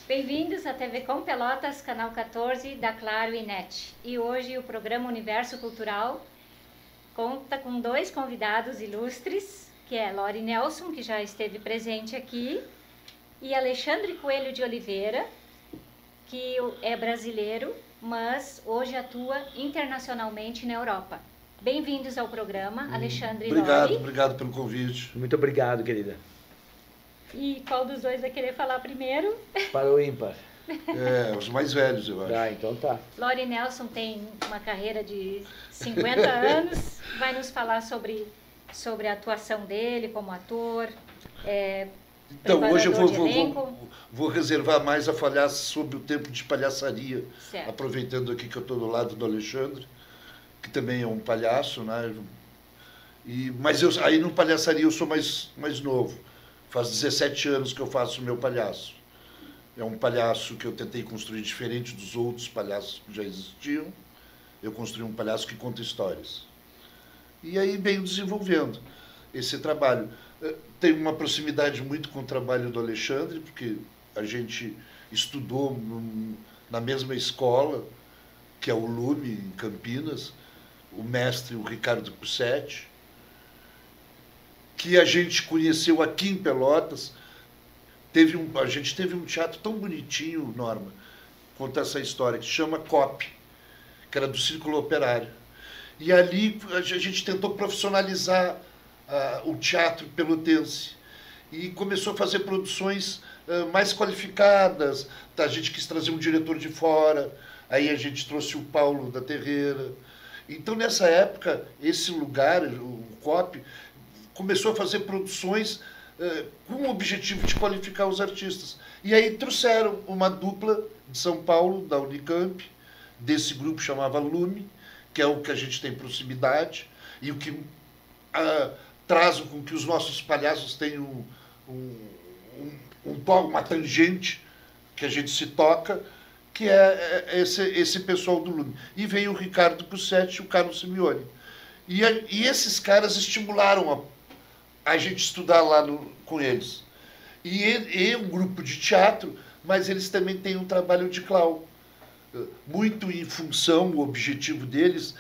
Bem-vindos à TV Com Pelotas, canal 14 da Claro e NET. E hoje o programa Universo Cultural conta com dois convidados ilustres, que é Lori Nelson, que já esteve presente aqui, e Alexandre Coelho de Oliveira, que é brasileiro, mas hoje atua internacionalmente na Europa. Bem-vindos ao programa, Alexandre e Lori. Obrigado pelo convite. Muito obrigado, querida. E qual dos dois vai querer falar primeiro? Para o ímpar. Os mais velhos, eu acho. Ah, então tá. Lori Nelson tem uma carreira de 50 anos, vai nos falar sobre a atuação dele como ator. Então, hoje eu vou reservar mais a falar sobre o tempo de palhaçaria, certo. Aproveitando aqui que eu estou do lado do Alexandre, que também é um palhaço, né? Mas aí no palhaçaria eu sou mais novo. Faz 17 anos que eu faço o meu palhaço. É um palhaço que eu tentei construir diferente dos outros palhaços que já existiam. Eu construí um palhaço que conta histórias. E aí venho desenvolvendo esse trabalho. Tem uma proximidade muito com o trabalho do Alexandre, porque a gente estudou na mesma escola, que é o Lume, em Campinas, o mestre, o Ricardo Pussetti, que a gente conheceu aqui em Pelotas. A gente teve um teatro tão bonitinho, Norma, conta essa história, que se chama COP, que era do Círculo Operário. E ali a gente tentou profissionalizar o teatro pelotense e começou a fazer produções mais qualificadas. A gente quis trazer um diretor de fora, aí a gente trouxe o Paulo da Terreira. Então, nessa época, esse lugar, o COP, começou a fazer produções com o objetivo de qualificar os artistas. E aí trouxeram uma dupla de São Paulo, da Unicamp, desse grupo chamava Lume, que é o que a gente tem proximidade, e o que traz com que os nossos palhaços tenham uma tangente que a gente se toca, que é esse pessoal do Lume. E veio o Ricardo Pussetti e o Carlos Simeone. E esses caras estimularam a gente estudar lá com eles. E um grupo de teatro, mas eles também têm um trabalho de clown. Muito em função, o objetivo deles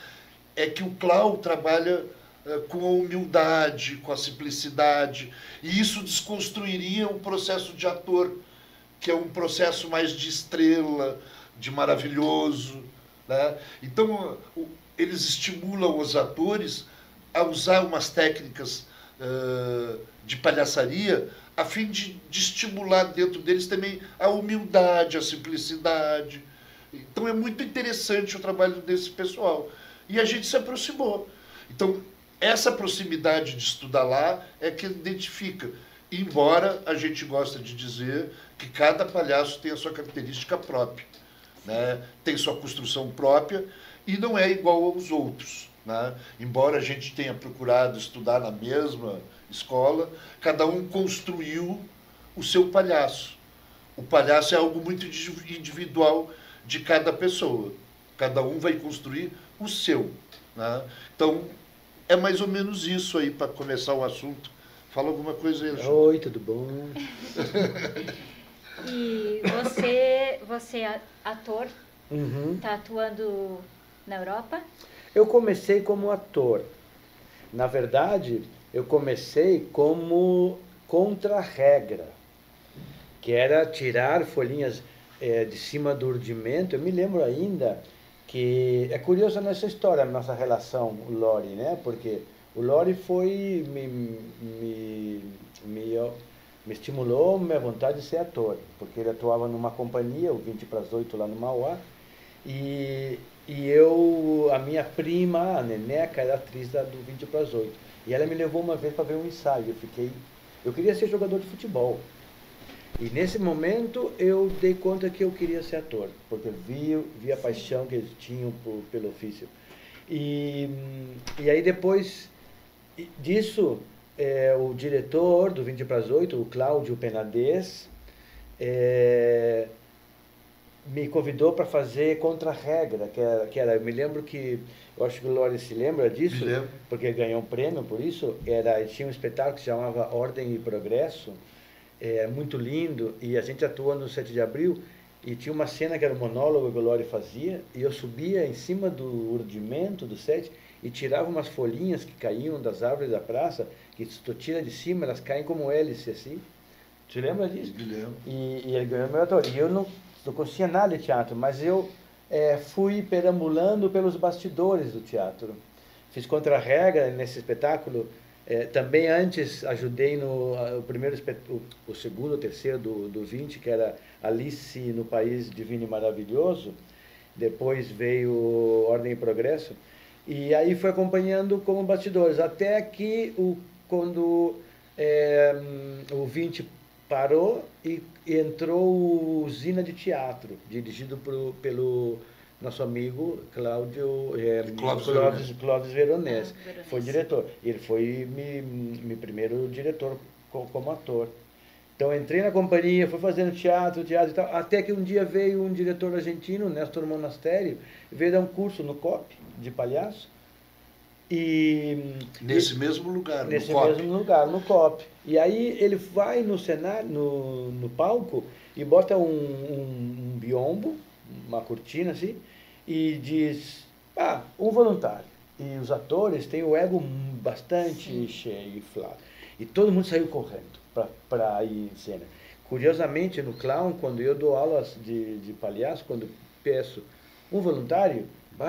é que o clown trabalha com a humildade, com a simplicidade, e isso desconstruiria o processo de ator, que é um processo mais de estrela, de maravilhoso, né? Então, eles estimulam os atores a usar umas técnicas de palhaçaria, a fim de estimular dentro deles também a humildade, a simplicidade. Então é muito interessante o trabalho desse pessoal. E a gente se aproximou. Então, essa proximidade de estudar lá é que identifica. Embora a gente gosta de dizer que cada palhaço tem a sua característica própria, né? Tem sua construção própria e não é igual aos outros. Né? Embora a gente tenha procurado estudar na mesma escola, cada um construiu o seu palhaço. O palhaço é algo muito individual de cada pessoa. Cada um vai construir o seu. Né? Então, é mais ou menos isso aí para começar o assunto. Fala alguma coisa aí, Alexandre. Oi, tudo bom? E você é ator? Está atuando na Europa? Eu comecei como ator. Na verdade, eu comecei como contra-regra, que era tirar folhinhas de cima do urdimento. Eu me lembro ainda que... É curiosa nessa história, a nossa relação, o Lori, né? Porque o Lori foi... me estimulou minha vontade de ser ator, porque ele atuava numa companhia, o 20 para as 8, lá no Mauá, e a minha prima, a Neneca, era atriz do 20 para as 8. E ela me levou uma vez para ver um ensaio. Eu queria ser jogador de futebol. E nesse momento eu dei conta que eu queria ser ator, porque eu vi a paixão que eles tinham pelo ofício. E aí depois disso, o diretor do 20 para as 8, o Cláudio Penades, me convidou para fazer contra-regra, que era, eu me lembro que, eu acho que o Lori se lembra disso, porque ganhou um prêmio por isso, tinha um espetáculo que se chamava Ordem e Progresso, é muito lindo, e a gente atuou no 7 de abril, e tinha uma cena que era um monólogo que o Lore fazia, e eu subia em cima do urdimento do 7 e tirava umas folhinhas que caíam das árvores da praça, que se tu tira de cima, elas caem como hélice, assim. Te lembra disso? Me lembro. E ele ganhou meu ator. E eu não conhecia nada de teatro, mas eu fui perambulando pelos bastidores do teatro. Fiz contra-regra nesse espetáculo. Também antes ajudei no o primeiro o segundo, o terceiro do 20, que era Alice no País Divino e Maravilhoso. Depois veio Ordem e Progresso. E aí foi acompanhando como bastidores, até que quando o 20 parou e entrou Usina de Teatro, dirigido pelo nosso amigo Clóvis Veronese. Foi diretor. Ele foi meu primeiro diretor como ator. Então entrei na companhia, fui fazendo teatro e tal, até que um dia veio um diretor argentino, Néstor Monastério, veio dar um curso no COP de palhaço. Nesse mesmo lugar, nesse mesmo lugar, no COP. E aí ele vai no cenário, no palco, e bota um biombo, uma cortina assim, e diz, um voluntário. E os atores têm o ego bastante cheio, inflado. E todo mundo saiu correndo para ir em cena. Curiosamente, no clown, quando eu dou aulas de palhaço, quando peço um voluntário,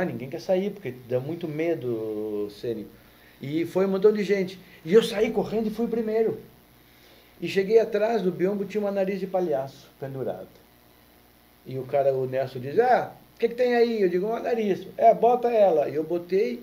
ninguém quer sair, porque dá muito medo cênico. E foi um montão de gente. E eu saí correndo e fui o primeiro. E cheguei atrás do biombo, tinha uma nariz de palhaço pendurado. E o Nelson diz, o que tem aí? Eu digo, uma nariz. Bota ela. E eu botei,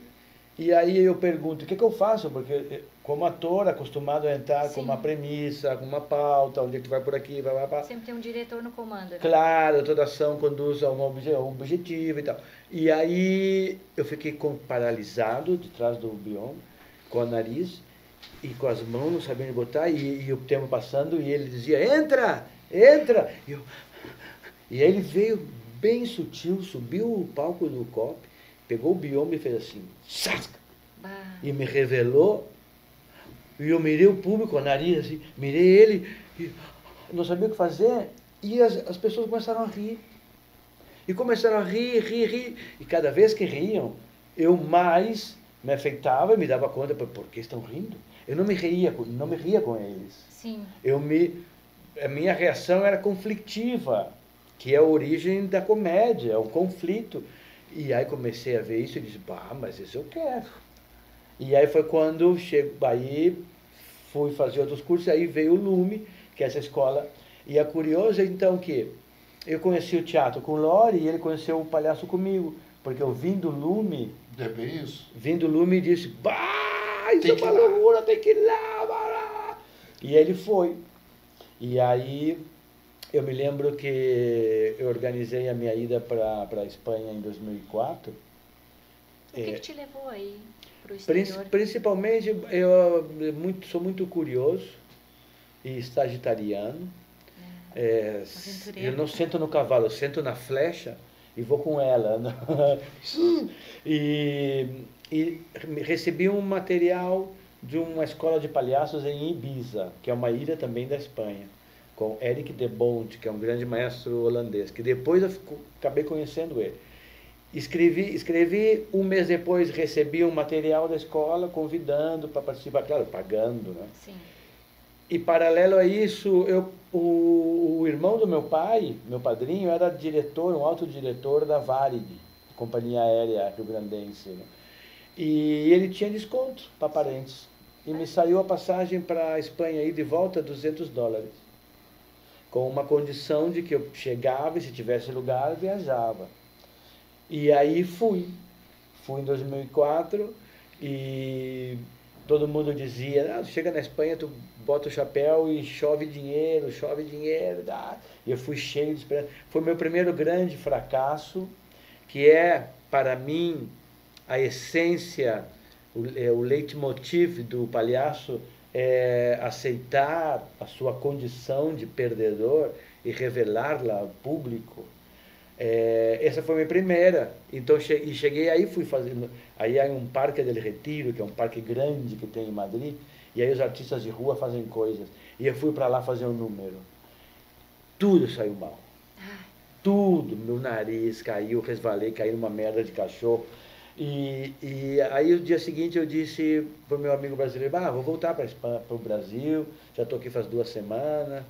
e aí eu pergunto, o que eu faço? Porque como ator, acostumado a entrar com uma premissa, com uma pauta, onde é que tu vai por aqui, vai. Sempre tem um diretor no comando. Né? Claro, toda ação conduz a um objetivo e tal. E aí eu fiquei paralisado de trás do biombo, com o nariz e com as mãos, não sabendo botar, e o tempo passando, e ele dizia, entra! E aí ele veio bem sutil, subiu o palco do COP, pegou o biombo e fez assim, sasca! E me revelou, e eu mirei o público, o nariz assim, mirei ele, e não sabia o que fazer, e as pessoas começaram a rir. E começaram a rir, e cada vez que riam, eu mais me afeitava e me dava conta, por que estão rindo? Eu não me ria com eles. Sim. A minha reação era conflitiva, que é a origem da comédia, é um conflito. E aí comecei a ver isso e disse, mas isso eu quero. E aí foi quando aí fui fazer outros cursos, aí veio o Lume, que é essa escola. E é curioso, então, que eu conheci o teatro com o Lore e ele conheceu o palhaço comigo, porque eu vim do Lume. É bem isso. Vim do Lume e disse, isso é uma loucura, tem que ir lá. E ele foi. E aí eu me lembro que eu organizei a minha ida para a Espanha em 2004. O que te levou aí para o exterior? Principalmente, eu sou muito curioso e sagitariano. Eu não sento no cavalo, eu sento na flecha e vou com ela. E recebi um material de uma escola de palhaços em Ibiza, que é uma ilha também da Espanha, com Eric de Bont, que é um grande maestro holandês, que depois eu acabei conhecendo ele. Escrevi, um mês depois recebi um material da escola convidando para participar, claro, pagando, né? Sim. E paralelo a isso, o irmão do meu pai, meu padrinho, era diretor, um alto-diretor da Varig, companhia aérea rio-grandense, né? E ele tinha desconto para parentes. E me saiu a passagem para a Espanha aí de volta $200. Com uma condição de que eu chegava e se tivesse lugar, viajava. E aí fui. Fui em 2004 e todo mundo dizia, chega na Espanha, tu bota o chapéu e chove dinheiro, E eu fui cheio de esperança. Foi meu primeiro grande fracasso, que é, para mim, a essência, o leitmotiv do palhaço é aceitar a sua condição de perdedor e revelá-la ao público. Essa foi a minha primeira. Então, cheguei aí, fui fazendo. Aí há um Parque del Retiro, que é um parque grande que tem em Madrid, E aí os artistas de rua fazem coisas. E eu fui para lá fazer um número. Tudo saiu mal. Tudo. Meu nariz caiu, resvalei, caí numa merda de cachorro. E aí o dia seguinte eu disse para o meu amigo brasileiro, vou voltar para o Brasil, já estou aqui faz 2 semanas,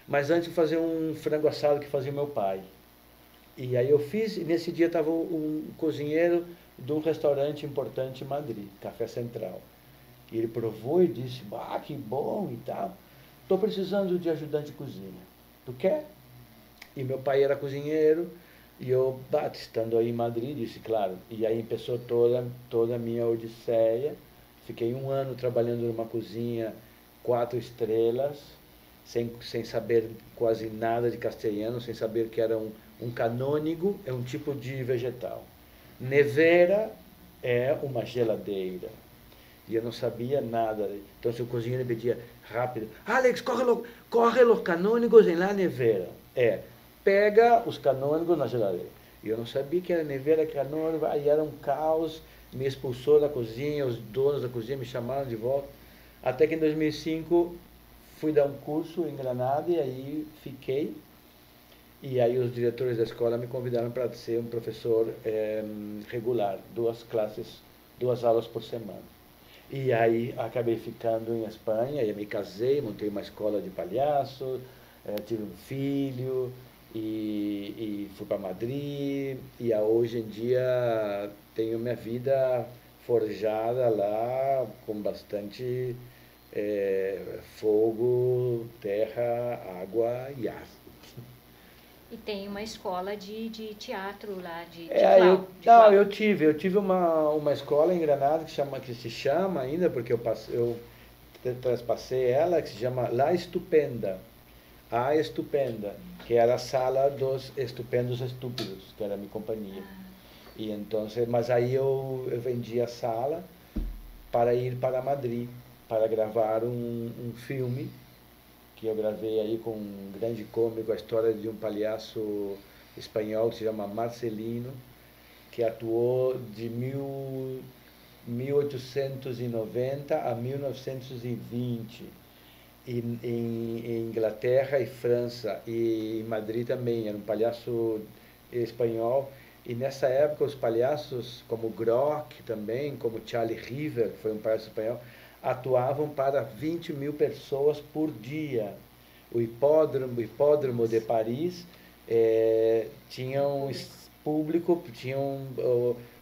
mas antes de fazer um frango assado que fazia meu pai. E aí eu fiz, e nesse dia estava um cozinheiro de um restaurante importante em Madrid, Café Central. E ele provou e disse, que bom e tal, estou precisando de ajudante de cozinha. Tu quer? E meu pai era cozinheiro, e eu, estando aí em Madrid, disse, claro. E aí começou toda a minha odisseia. Fiquei 1 ano trabalhando numa cozinha 4 estrelas, sem saber quase nada de castelhano, sem saber que era um canônigo, é um tipo de vegetal. Nevera é uma geladeira. E eu não sabia nada. Então, se o cozinheiro me pedia rápido, Alex, corre los canônigos em la nevera. Pega os canônigos na geladeira. E eu não sabia que era nevera, canônigo, aí era um caos, me expulsou da cozinha, os donos da cozinha me chamaram de volta. Até que em 2005 fui dar um curso em Granada e aí fiquei. E aí os diretores da escola me convidaram para ser um professor regular, 2 aulas por semana. E aí acabei ficando em Espanha, e me casei, montei uma escola de palhaço, tive um filho, e fui para Madrid, e hoje em dia tenho minha vida forjada lá com bastante fogo, terra, água e ar. E tem uma escola de teatro lá, de clown. Eu tive uma escola em Granada que se chama ainda, porque eu transpassei ela, que se chama La Estupenda. A Estupenda, que era a sala dos estupendos estúpidos, que era a minha companhia. E então, mas aí eu vendi a sala para ir para Madrid, para gravar um filme que eu gravei aí com um grande cômico, a história de um palhaço espanhol que se chama Marcelino, que atuou de 1890 a 1920 em Inglaterra e França, e em Madrid também. Era um palhaço espanhol. E nessa época os palhaços como Grock também, como Charlie River, que foi um palhaço espanhol, atuavam para 20.000 pessoas por dia. O hipódromo de Paris tinha um público, tinha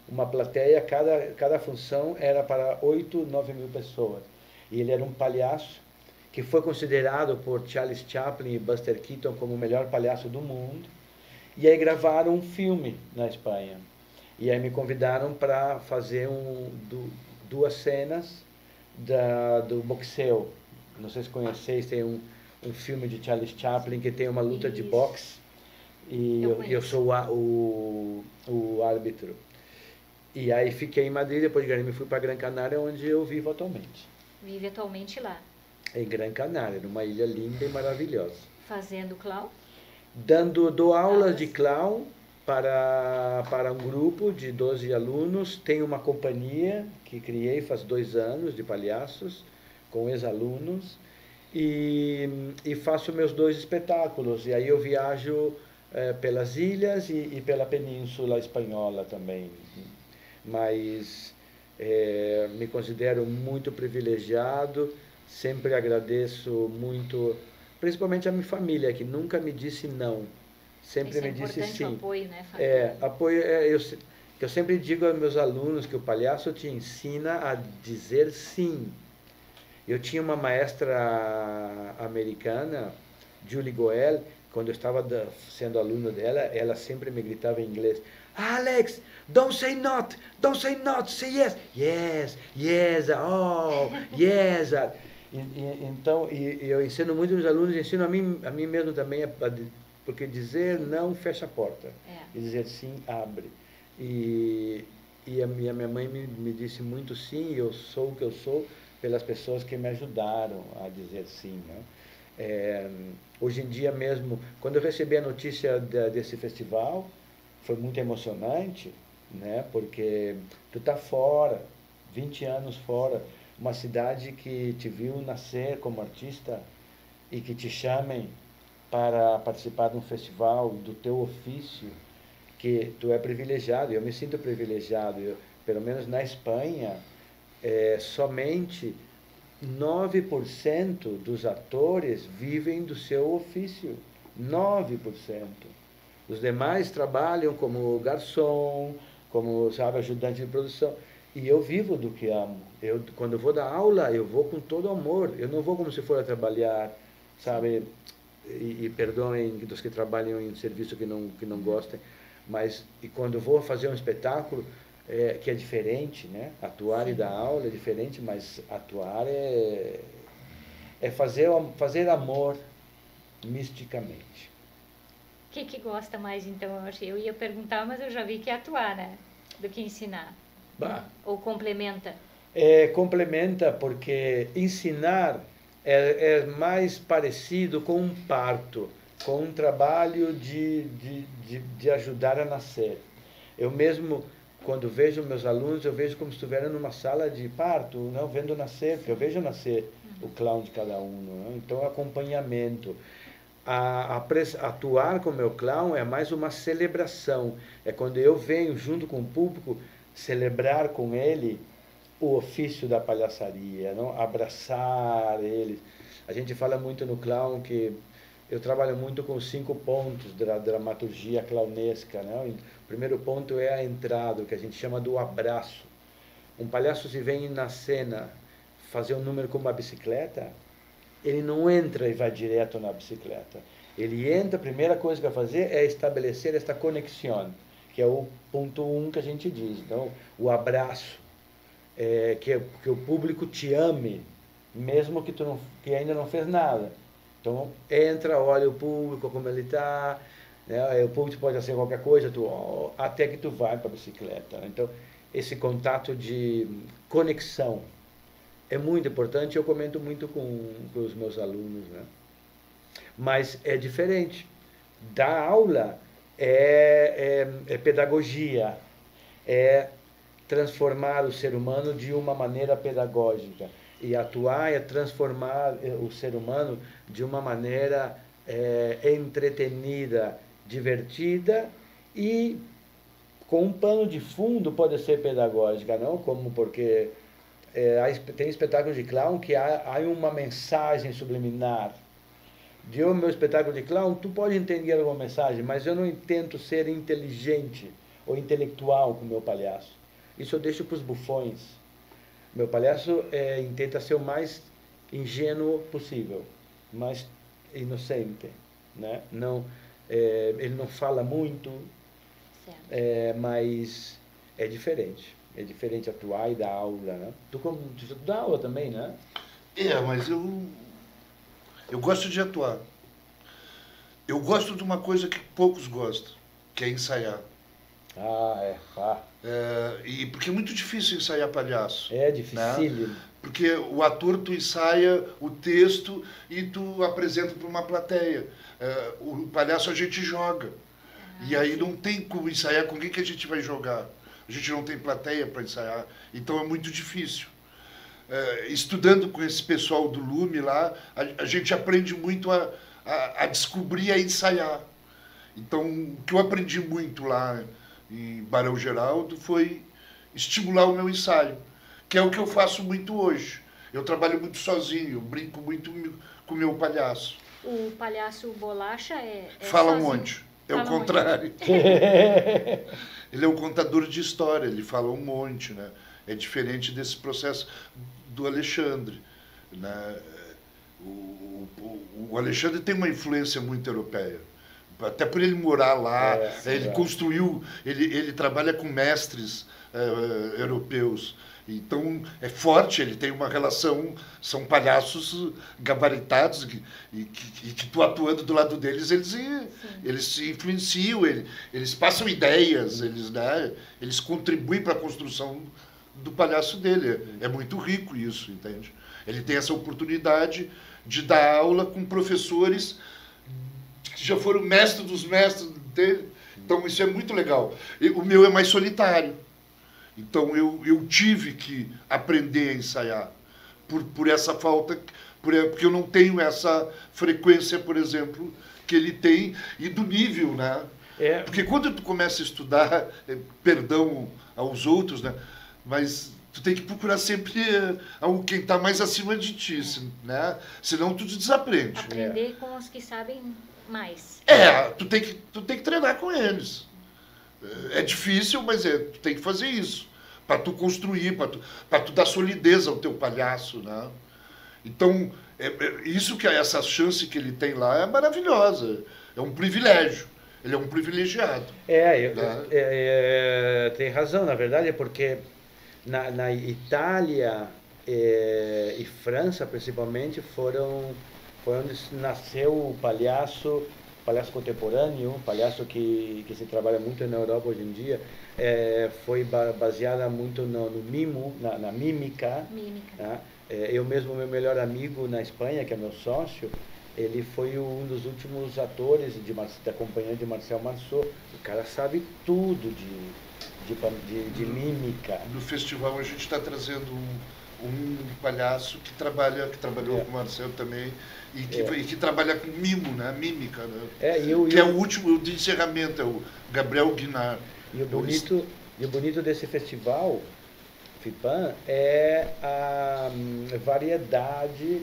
uma plateia, cada função era para 8, 9 mil pessoas. E ele era um palhaço que foi considerado por Charles Chaplin e Buster Keaton como o melhor palhaço do mundo. E aí gravaram um filme na Espanha. E aí me convidaram para fazer 2 cenas do boxeo. Não sei se conheceis, tem um filme de Charles Chaplin que tem uma luta de boxe, e eu sou o árbitro. E aí fiquei em Madrid, depois de Granada fui para Gran Canária, onde eu vivo atualmente. Vive atualmente lá. Em Gran Canária, numa ilha linda e maravilhosa. Fazendo clown? Dou aulas de clown para um grupo de 12 alunos. Tenho uma companhia que criei faz 2 anos de palhaços, com ex-alunos, e faço meus 2 espetáculos. E aí eu viajo pelas ilhas e pela Península Espanhola também. Mas me considero muito privilegiado, sempre agradeço muito, principalmente a minha família, que nunca me disse não. Sempre me disse sim. O apoio, né, família? Apoio. Eu sempre digo aos meus alunos que o palhaço te ensina a dizer sim. Eu tinha uma maestra americana, Julie Goel, quando eu estava sendo aluno dela, ela sempre me gritava em inglês, Alex, don't say not, say yes. Yes, yes, oh, yes. Então, eu ensino muito aos alunos, ensino a mim mesmo também, porque dizer não fecha a porta, e dizer sim abre. E a minha mãe me disse muito sim, e eu sou o que eu sou pelas pessoas que me ajudaram a dizer sim, né? Hoje em dia mesmo, quando eu recebi a notícia desse festival, foi muito emocionante, né? Porque tu tá fora, 20 anos fora, uma cidade que te viu nascer como artista e que te chamem para participar de um festival do teu ofício, que tu é privilegiado, eu me sinto privilegiado, pelo menos na Espanha, somente 9% dos atores vivem do seu ofício, 9%. Os demais trabalham como garçom, como, sabe, ajudante de produção. E eu vivo do que amo. Quando eu vou dar aula, eu vou com todo amor. Eu não vou como se for a trabalhar, sabe? E perdoem dos que trabalham em serviço que não gostem. Mas e quando eu vou fazer um espetáculo, que é diferente, né? Atuar e dar aula é diferente, mas atuar é fazer amor misticamente. O que gosta mais, então? Eu ia perguntar, mas eu já vi que é atuar, né? Do que ensinar. Bah. Ou complementa? Complementa, porque ensinar é mais parecido com um parto, com um trabalho de ajudar a nascer. Eu mesmo, quando vejo meus alunos, eu vejo como se estivessem numa sala de parto, não vendo nascer, porque eu vejo nascer o clown de cada um. Não? Então, acompanhamento. Atuar com o meu clown é mais uma celebração. É quando eu venho junto com o público celebrar com ele o ofício da palhaçaria, não? Abraçar eles. A gente fala muito no clown que eu trabalho muito com 5 pontos da dramaturgia clownesca. Não? O primeiro ponto é a entrada, o que a gente chama do abraço. Um palhaço, se vem na cena fazer um número com uma bicicleta, ele não entra e vai direto na bicicleta. Ele entra, a primeira coisa que vai fazer é estabelecer esta conexão, que é o ponto 1 que a gente diz. Então, o abraço, que o público te ame, mesmo que ainda não fez nada. Então, entra, olha o público, como ele está, né? O público pode fazer qualquer coisa, até que tu vai para a bicicleta. Então, esse contato de conexão é muito importante, eu comento muito com os meus alunos, né? Mas é diferente. Dar aula é pedagogia, é transformar o ser humano de uma maneira pedagógica. E atuar é transformar o ser humano de uma maneira entretenida, divertida e com um pano de fundo pode ser pedagógica, não? Como porque tem espetáculos de clown que há uma mensagem subliminar. O meu espetáculo de clown, tu pode entender alguma mensagem, mas eu não tento ser inteligente ou intelectual com o meu palhaço. Isso eu deixo para os bufões. Meu palhaço tenta ser o mais ingênuo possível, mais inocente, né? Não, ele não fala muito, mas é diferente. É diferente atuar e dar aula, né? Tu dá aula também, né? Mas eu gosto de atuar. Eu gosto de uma coisa que poucos gostam, que é ensaiar. E porque é muito difícil ensaiar palhaço. É dificílimo. Né? Porque o ator, tu ensaia o texto e tu apresenta para uma plateia. O palhaço a gente joga. E aí não tem como ensaiar, com quem que a gente vai jogar? A gente não tem plateia para ensaiar, então é muito difícil. Estudando com esse pessoal do Lume lá, a gente aprende muito a descobrir e a ensaiar. Então, o que eu aprendi muito lá em Barão Geraldo foi estimular o meu ensaio, que é o que eu faço muito hoje. Eu trabalho muito sozinho, eu brinco muito com o meu palhaço. O palhaço Bolacha fala sozinho. Um monte. É o contrário. Ele é um contador de história, ele fala um monte, né? É diferente desse processo do Alexandre, né? O Alexandre tem uma influência muito europeia, até por ele morar lá, ele construiu, ele trabalha com mestres europeus, então é forte, ele tem uma relação, são palhaços gabaritados e que tu atuando do lado deles, eles se influenciam, eles passam ideias, eles contribuem para a construção do palhaço dele. É muito rico isso, entende? Ele tem essa oportunidade de dar aula com professores que já foram mestres dos mestres dele, então isso é muito legal. O meu é mais solitário. Então eu tive que aprender a ensaiar. por essa falta, porque eu não tenho essa frequência, por exemplo, que ele tem, e do nível, né? Porque quando tu começa a estudar, perdão aos outros, né? Mas tu tem que procurar sempre quem está mais acima de ti, né? Senão tu desaprende. Aprender com os que sabem mais. Tu tem que treinar com eles. É difícil, mas tu tem que fazer isso. Para tu construir, para tu dar solidez ao teu palhaço, né? Então, isso que essa chance que ele tem lá é maravilhosa. É um privilégio. Ele é um privilegiado. Tem razão, na verdade, porque na Itália e França, principalmente, foram onde nasceu o palhaço contemporâneo, um palhaço que se trabalha muito na Europa hoje em dia. Foi baseada muito no mimo, na mímica. Né? Eu mesmo, meu melhor amigo na Espanha, que é meu sócio, ele foi um dos últimos atores da companhia de Marcel Marceau. O cara sabe tudo de mímica. No festival a gente está trazendo um palhaço que trabalhou com o Marcel também e que trabalha com mimo, né? Mímica, né? Que é o último de encerramento, é o Gabriel Guinard. E o bonito desse festival, FIPAM, é a variedade,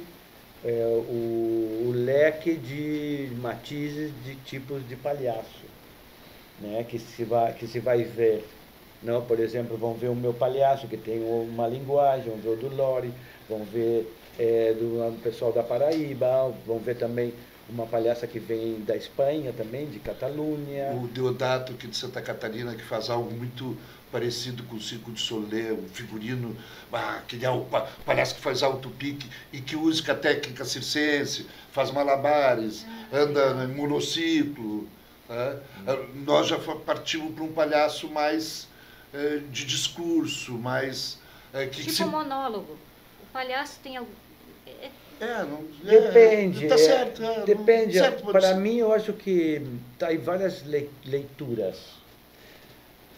o leque de matizes de tipos de palhaço, né? que se vai ver. Não, por exemplo, vão ver o meu palhaço, que tem uma linguagem, vão ver o do Lori, vão ver do pessoal da Paraíba, vão ver também uma palhaça que vem da Espanha também, de Catalunha. O Deodato, que de Santa Catarina, que faz algo muito parecido com o Circo de Soleil, um figurino, que é o palhaço que faz alto pique e que usa a técnica circense, faz malabares, anda em monociclo. Né? Nós já partimos para um palhaço mais de discurso, mais... monólogo. O palhaço tem algum... Depende. Tá certo. Depende. Para mim, eu acho que está em várias leituras.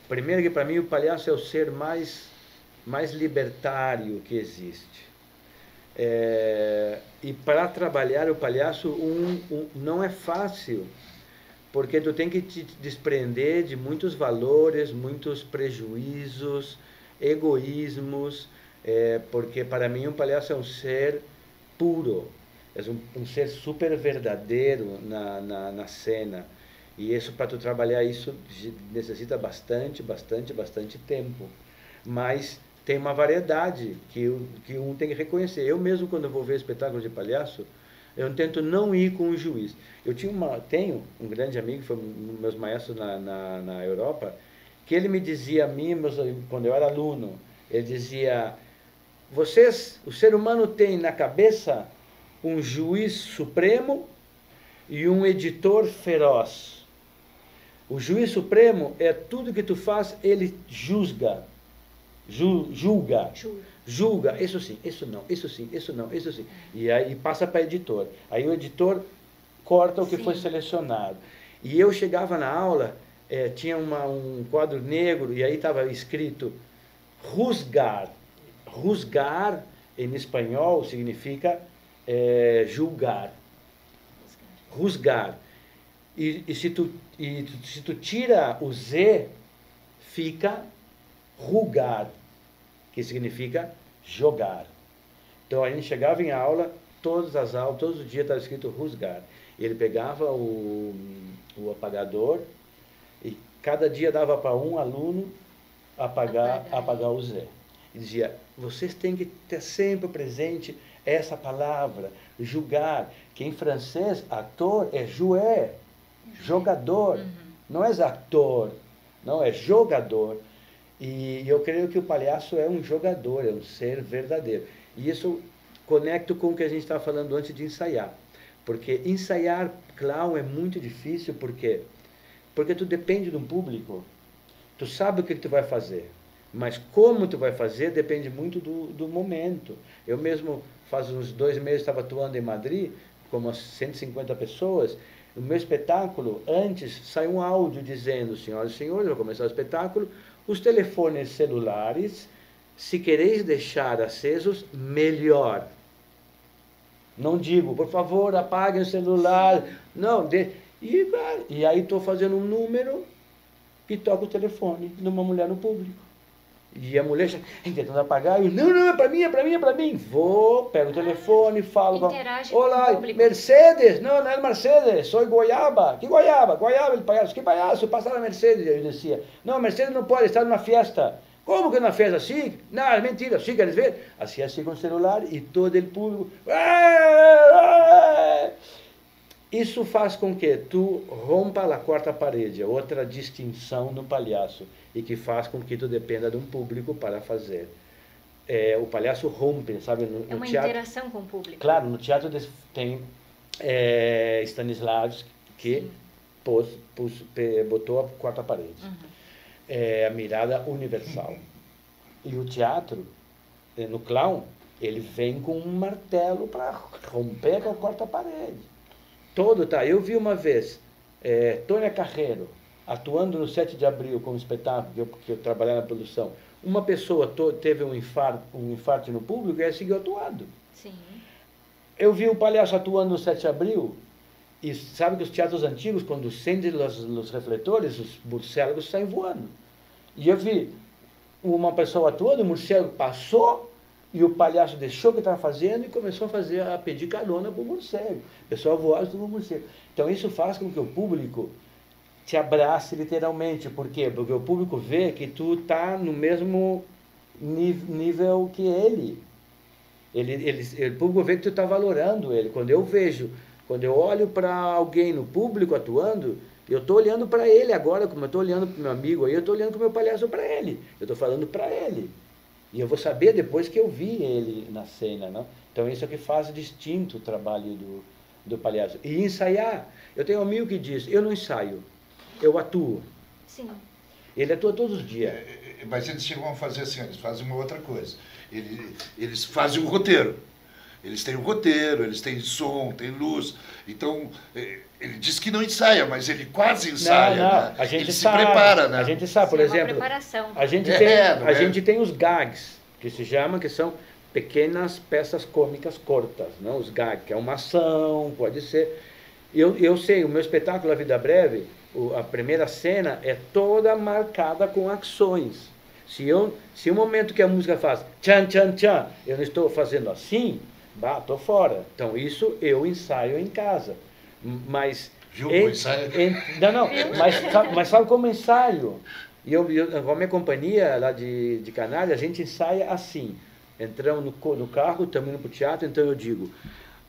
Primeiro que para mim o palhaço é o ser mais libertário que existe. E para trabalhar o palhaço não é fácil, porque tu tem que te desprender de muitos valores, muitos prejuízos, egoísmos, porque para mim um palhaço é um ser puro, é um ser super verdadeiro na cena. E isso, para tu trabalhar isso, necessita bastante tempo. Mas tem uma variedade que um tem que reconhecer. Eu mesmo, quando vou ver espetáculos de palhaço, eu tento não ir com o juiz. Eu tenho um grande amigo, que foi um dos meus maestros na Europa, que ele me dizia a mim, quando eu era aluno, ele dizia: o ser humano tem na cabeça um juiz supremo e um editor feroz. O juiz supremo é tudo que tu faz, ele julga, isso sim, isso não, isso sim, isso não, isso sim. E aí passa para editor. Aí o editor corta o que foi selecionado. E eu chegava na aula, tinha um quadro negro, e aí estava escrito rusgar. Rusgar, em espanhol, significa julgar. Rusgar. E se tu tira o Z, fica rugar, que significa jogar. Então a gente chegava em aula, todas as aulas, todos os dias estava escrito rusgar. Ele pegava o apagador e cada dia dava para um aluno apagar o Z. E dizia: vocês têm que ter sempre presente essa palavra, julgar, que em francês ator é joueur, jogador, não é ator, não, é jogador. E eu creio que o palhaço é um jogador, é um ser verdadeiro. E isso conecto com o que a gente estava falando antes de ensaiar. Porque ensaiar clown é muito difícil, porque tu depende de um público. Tu sabe o que tu vai fazer, mas como tu vai fazer depende muito do momento. Eu mesmo, faz uns 2 meses, estava atuando em Madrid, com umas 150 pessoas. No meu espetáculo, antes, saiu um áudio dizendo: senhoras e senhores, vou começar o espetáculo, os telefones celulares Se quereis deixar acesos, melhor. Não digo, por favor, apaguem o celular. Não, e aí estou fazendo um número e toco o telefone de uma mulher no público. E a mulher tentando apagar, eu, não, é para mim, é para mim, é para mim. Vou, pego o telefone, falo interage com olá, com o público. Mercedes, não é Mercedes, sou Goiaba. Que Goiaba? Goiaba, ele palhaço, que palhaço, passar na Mercedes. Eu dizia, não, Mercedes não pode estar numa festa. Como que numa festa assim? Não, é mentira, sim, queres ver? Assim com o celular e todo o público. Isso faz com que tu rompa a quarta parede, outra distinção no palhaço, e que faz com que tu dependa de um público para fazer. O palhaço rompe, sabe? No é uma teatro, interação com o público. Claro, no teatro tem Stanislavski que botou a quarta parede. A mirada universal. E o teatro, no clown, ele vem com um martelo para romper com a quarta parede. Eu vi uma vez Tônia Carreiro atuando no 7 de abril com um espetáculo que eu trabalhava na produção. Uma pessoa teve um infarto no público e ela seguiu atuando. Sim. Eu vi o palhaço atuando no 7 de abril e sabe que os teatros antigos, quando acendem os refletores, os morcegos saem voando. E eu vi uma pessoa atuando, o morcego passou e o palhaço deixou o que estava fazendo e começou a pedir carona para o morcego. O pessoal voava sobre o morcego. Então isso faz com que o público te abrace literalmente. Por quê? Porque o público vê que tu está no mesmo nível que ele. O público vê que tu está valorando ele. Quando eu olho para alguém no público atuando, eu estou olhando para ele agora, como eu estou olhando para o meu amigo aí, eu estou olhando para o meu palhaço para ele. Eu estou falando para ele. E eu vou saber depois que eu vi ele na cena, não? Então isso é o que faz distinto o trabalho do palhaço. E ensaiar. Eu tenho um amigo que diz, eu não ensaio, eu atuo. Sim. Ele atua todos os dias. Mas eles chegam a fazer assim, eles fazem uma outra coisa. Eles fazem um roteiro. Eles têm um roteiro, eles têm som, tem luz. Então, ele diz que não ensaia, mas ele quase ensaia. Não. Né? A gente ele sabe, se prepara, né? A gente sabe, por exemplo, preparação. a gente tem os gags, que se chamam, que são pequenas peças cômicas curtas, não? Os gags, que é uma ação, pode ser. Eu sei, o meu espetáculo A Vida Breve, a primeira cena é toda marcada com ações. Se o momento que a música faz tchan, tchan, tchan, eu não estou fazendo assim, estou fora. Então, isso eu ensaio em casa. Mas... Viu como ensaio? Não, mas sabe como ensaio? Com a minha companhia lá de Canária, a gente ensaia assim. Entramos no carro, estamos indo para o teatro, então eu digo...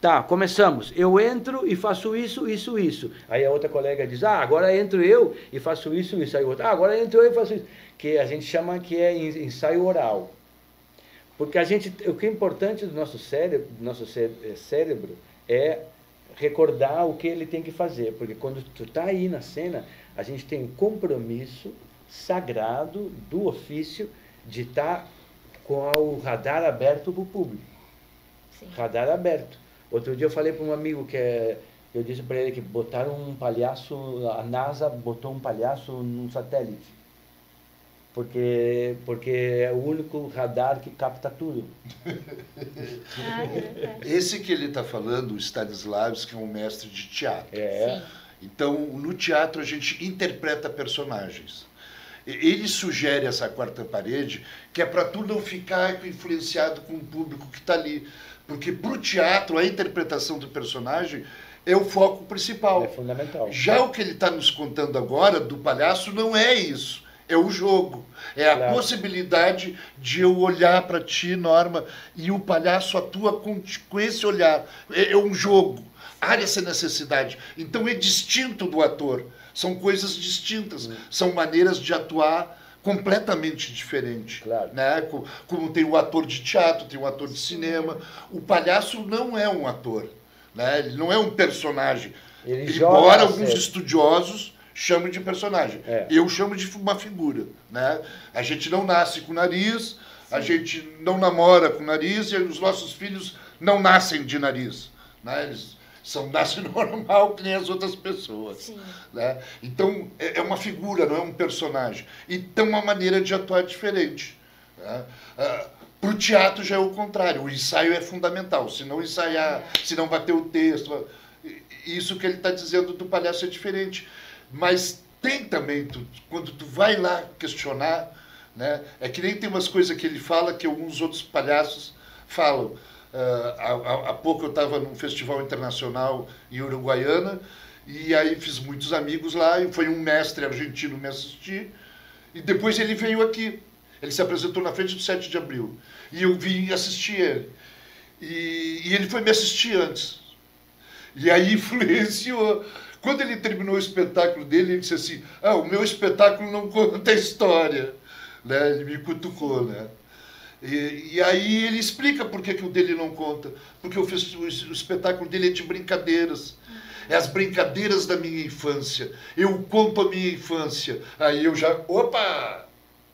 Tá, começamos. Eu entro e faço isso, isso, isso. Aí a outra colega diz, agora entro eu e faço isso, isso. Aí a outra, agora entro eu e faço isso. Que a gente chama que é ensaio oral. Porque o que é importante do nosso cérebro é recordar o que ele tem que fazer. Porque quando tu está aí na cena, a gente tem um compromisso sagrado do ofício de estar com o radar aberto para o público. Sim. Radar aberto. Outro dia eu falei para um amigo eu disse para ele que botaram um palhaço, a NASA botou um palhaço num satélite. Porque é o único radar que capta tudo. Esse que ele está falando, o Stanislavski, que é um mestre de teatro. Sim. Então, no teatro a gente interpreta personagens. Ele sugere essa quarta parede, que é para tu não ficar influenciado com o público que está ali. Porque para o teatro, a interpretação do personagem é o foco principal. É fundamental. Já o que ele está nos contando agora, do palhaço, não é isso. É o jogo. É a possibilidade de eu olhar para ti, Norma, e o palhaço atua com esse olhar. É um jogo. Há essa necessidade. Então é distinto do ator. São coisas distintas. São maneiras de atuar completamente diferente. Claro. Né? Como tem o ator de teatro, tem o ator de cinema. O palhaço não é um ator. Né? Ele não é um personagem. Embora alguns estudiosos chamem de personagem. Eu chamo de uma figura. Né? A gente não nasce com nariz, a gente não namora com nariz e os nossos filhos não nascem de nariz. Né? Eles nascem normal que nem as outras pessoas. Né? Então, é uma figura, não é um personagem. E tem uma maneira de atuar diferente. Né? Para o teatro já é o contrário, o ensaio é fundamental. Se não ensaiar, se não bater o texto, isso que ele está dizendo do palhaço é diferente. Mas tem também, quando tu vai lá questionar, né, é que nem tem umas coisas que ele fala que alguns outros palhaços falam. Há pouco eu estava num festival internacional em Uruguaiana, e aí fiz muitos amigos lá, e foi um mestre argentino me assistir, e depois ele veio aqui. Ele se apresentou na frente do 7 de abril. E eu vim assistir ele. E ele foi me assistir antes. E aí influenciou. Quando ele terminou o espetáculo dele, ele disse assim, o meu espetáculo não conta a história. Né? Ele me cutucou, né? E aí ele explica por que o dele não conta. Porque o espetáculo dele é de brincadeiras. É as brincadeiras da minha infância. Eu conto a minha infância. Aí eu já... Opa!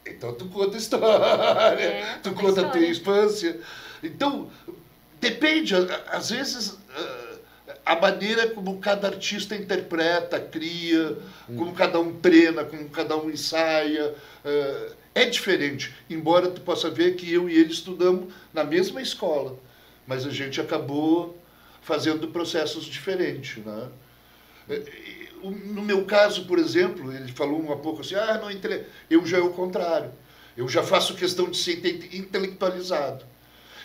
Então tu conta a história, tu conta a tua infância. Então, depende, às vezes, a maneira como cada artista interpreta, cria, como cada um treina, como cada um ensaia, é diferente. Embora tu possa ver que eu e ele estudamos na mesma escola, mas a gente acabou fazendo processos diferentes, né? No meu caso, por exemplo, ele falou um pouco assim, não eu já é o contrário. Eu já faço questão de ser intelectualizado.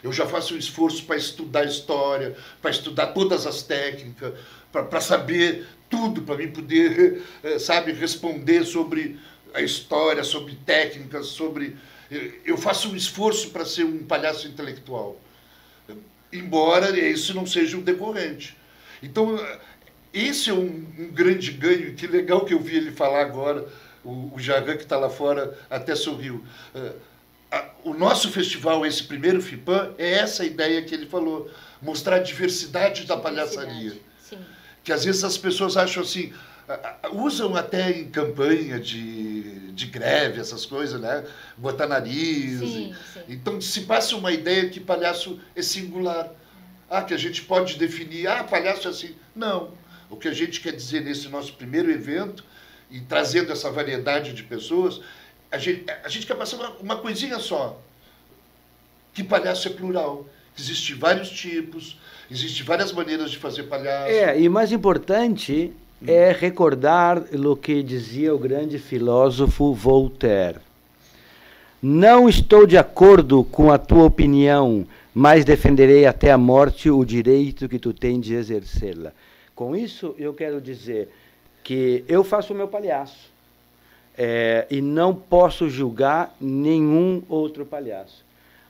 Eu já faço um esforço para estudar história, para estudar todas as técnicas, para saber tudo, para mim poder, sabe, responder sobre a história, sobre técnicas, sobre... Eu faço um esforço para ser um palhaço intelectual. Embora isso não seja um decorrente. Então... Esse é um grande ganho, que legal que eu vi ele falar agora, o Jagan, que está lá fora, até sorriu. O nosso festival, esse primeiro FIPAM, é essa ideia que ele falou, mostrar a diversidade da palhaçaria. Sim. Que às vezes as pessoas acham assim, usam até em campanha de greve, essas coisas, né? Botar nariz. Sim. Então se passa uma ideia que palhaço é singular. Que a gente pode definir, palhaço é assim. Não. O que a gente quer dizer nesse nosso primeiro evento, e trazendo essa variedade de pessoas, a gente quer passar uma coisinha só. Que palhaço é plural. Existem vários tipos, existem várias maneiras de fazer palhaço. E mais importante é recordar o que dizia o grande filósofo Voltaire. Não estou de acordo com a tua opinião, mas defenderei até a morte o direito que tu tens de exercê-la. Com isso, eu quero dizer que eu faço o meu palhaço e não posso julgar nenhum outro palhaço.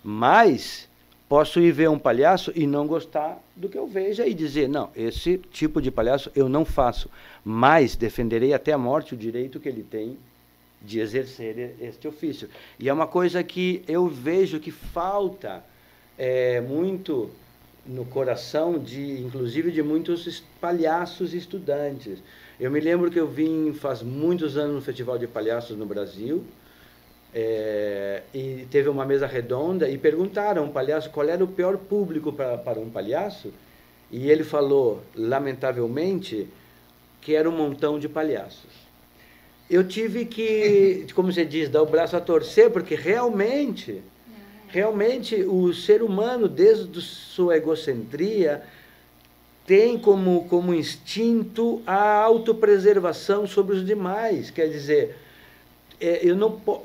Mas posso ir ver um palhaço e não gostar do que eu veja e dizer, não, esse tipo de palhaço eu não faço, mas defenderei até a morte o direito que ele tem de exercer este ofício. E é uma coisa que eu vejo que falta muito... no coração, inclusive, de muitos palhaços estudantes. Eu me lembro que eu vim faz muitos anos no Festival de Palhaços no Brasil, e teve uma mesa redonda e perguntaram a um palhaço qual era o pior público para um palhaço, e ele falou, lamentavelmente, que era um montão de palhaços. Eu tive que, como se diz, dar o braço a torcer, porque realmente o ser humano, desde sua egocentria, tem como instinto a autopreservação sobre os demais. Quer dizer,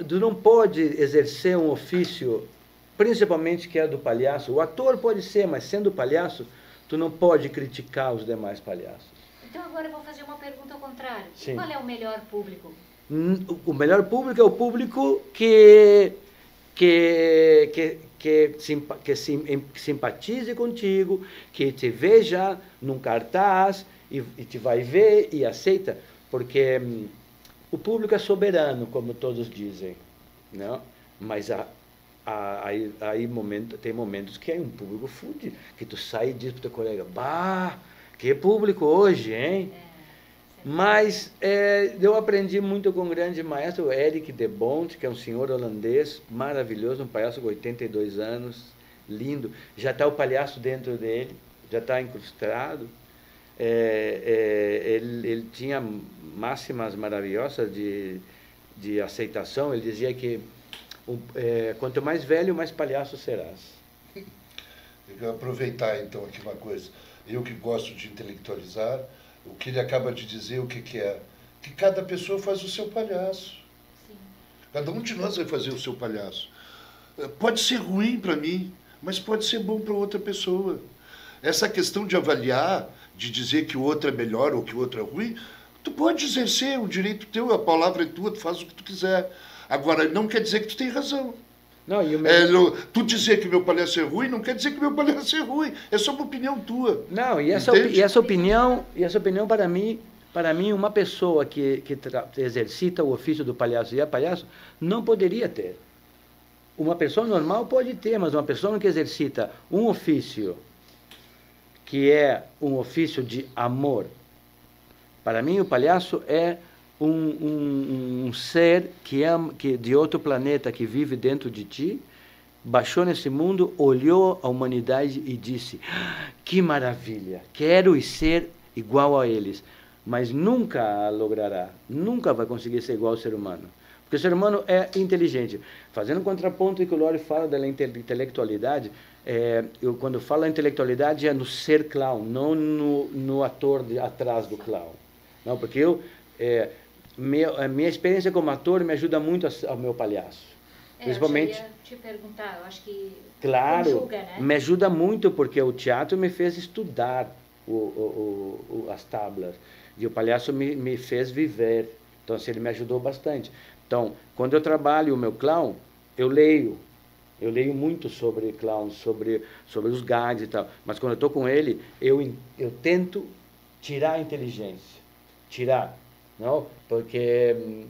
tu não pode exercer um ofício, principalmente que é do palhaço. O ator pode ser, mas sendo palhaço, tu não pode criticar os demais palhaços. Então agora eu vou fazer uma pergunta ao contrário. Sim. Qual é o melhor público? O melhor público é o público que simpatize contigo, que te veja num cartaz e te vai ver e aceita, porque o público é soberano, como todos dizem, não? Mas tem momentos que é um público fudido, que tu sai e diz pro teu colega, que público hoje, hein? Mas eu aprendi muito com o grande maestro Eric de Bont, que é um senhor holandês maravilhoso, um palhaço com 82 anos, lindo. Já está o palhaço dentro dele, já está incrustado. Ele tinha máximas maravilhosas de aceitação. Ele dizia que quanto mais velho, mais palhaço serás. Eu vou aproveitar então aqui uma coisa. Eu que gosto de intelectualizar, o que ele acaba de dizer, o que é? Que cada pessoa faz o seu palhaço. Sim. Cada um de nós vai fazer o seu palhaço. Pode ser ruim para mim, mas pode ser bom para outra pessoa. Essa questão de avaliar, de dizer que o outro é melhor ou que o outro é ruim, tu pode exercer o direito teu, a palavra é tua, tu faz o que tu quiser. Agora, não quer dizer que tu tem razão. Não, e tu dizer que meu palhaço é ruim não quer dizer que meu palhaço é ruim. É só uma opinião tua. Não, e essa opinião para mim, uma pessoa que exercita o ofício do palhaço e é palhaço, não poderia ter. Uma pessoa normal pode ter, mas uma pessoa que exercita um ofício que é um ofício de amor, para mim o palhaço é um ser que de outro planeta que vive dentro de ti, baixou nesse mundo, olhou a humanidade e disse: que maravilha, quero ser igual a eles. Mas nunca logrará, nunca vai conseguir ser igual ao ser humano. Porque o ser humano é inteligente. Fazendo um contraponto que o Lore fala da intelectualidade, eu quando falo da intelectualidade é no ser clown, não no ator atrás do clown. Não, porque a minha experiência como ator me ajuda muito ao meu palhaço. Principalmente, eu ia te perguntar, eu acho que claro, conjuga, né? me ajuda muito porque o teatro me fez estudar as tablas e o palhaço me fez viver. Então, assim, ele me ajudou bastante. Então, quando eu trabalho o meu clown, eu leio muito sobre clown, sobre os gags e tal. Mas quando eu estou com ele, eu tento tirar a inteligência. Tirar, não? Porque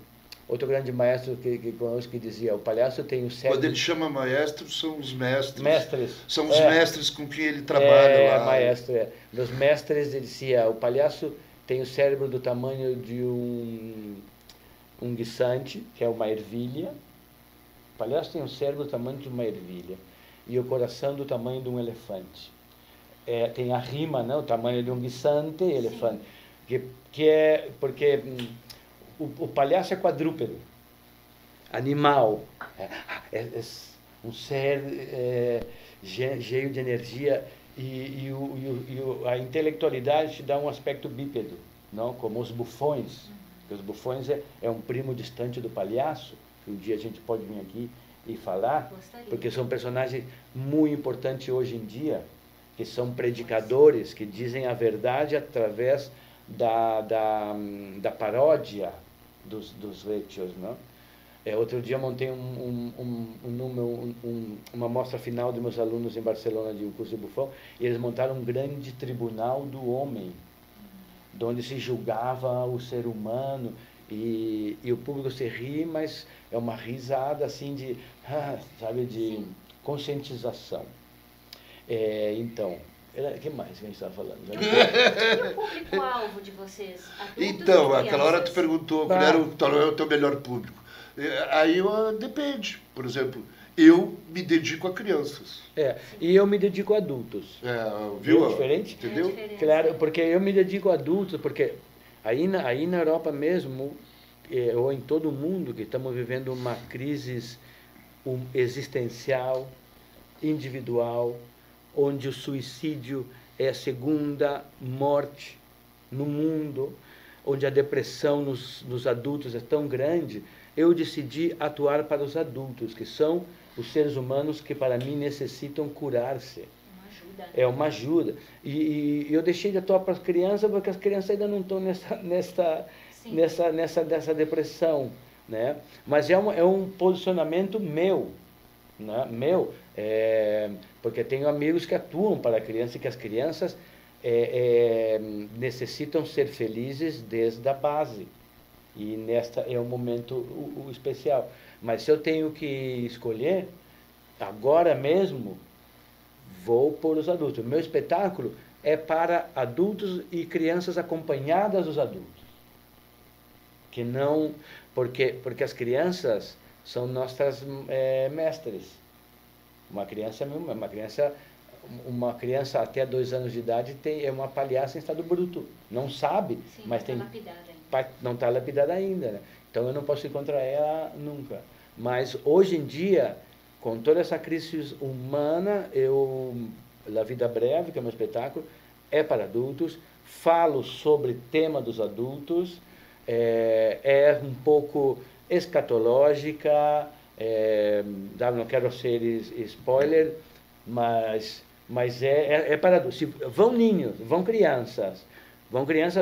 outro grande maestro que conosco que dizia, o palhaço tem o cérebro... Quando ele chama maestro, são os mestres. Mestres. São os mestres com quem ele trabalha lá. Maestro, Dos mestres, ele dizia, o palhaço tem o cérebro do tamanho de um guisante, que é uma ervilha. O palhaço tem o cérebro do tamanho de uma ervilha e o coração do tamanho de um elefante. Tem a rima, né? O tamanho de um guisante e elefante. Que é porque o palhaço é quadrúpedo, animal, é um ser cheio de energia e a intelectualidade te dá um aspecto bípedo, não? Como os bufões. Os bufões é um primo distante do palhaço, que um dia a gente pode vir aqui e falar, porque são personagens muito importantes hoje em dia, que são predicadores, que dizem a verdade através da paródia dos hechos, não? Outro dia montei uma mostra final de meus alunos em Barcelona de um curso de bufão, e eles montaram um grande tribunal do homem, onde se julgava o ser humano, e o público se ri, mas é uma risada assim de conscientização. Então, o que mais que a gente estava falando? E o público-alvo de vocês? Então, aquela hora tu perguntou qual era o teu melhor público. Aí depende. Por exemplo, eu me dedico a crianças. E eu me dedico a adultos. Viu? É diferente? Entendeu? Claro, porque eu me dedico a adultos, porque aí na Europa mesmo, ou em todo o mundo, que estamos vivendo uma crise existencial, individual, onde o suicídio é a segunda morte no mundo, onde a depressão nos adultos é tão grande, eu decidi atuar para os adultos, que são os seres humanos que, para mim, necessitam curar-se. É uma ajuda. E eu deixei de atuar para as crianças, porque as crianças ainda não estão nessa depressão, né? Mas é um posicionamento meu, né? Porque tenho amigos que atuam para a criança, e que as crianças necessitam ser felizes desde a base. E nesta é um momento especial. Mas se eu tenho que escolher, agora mesmo, vou por os adultos. O meu espetáculo é para adultos e crianças acompanhadas dos adultos. Que não, porque as crianças são nossas mestres. Uma criança até 2 anos de idade é uma palhaça em estado bruto. Não sabe, mas não está lapidada ainda. Né? Então eu não posso encontrar ela nunca. Mas hoje em dia, com toda essa crise humana, La Vida Breve, que é meu espetáculo, é para adultos, falo sobre tema dos adultos, é um pouco escatológica, não quero ser spoiler, mas é para adultos. Vão ninhos, vão crianças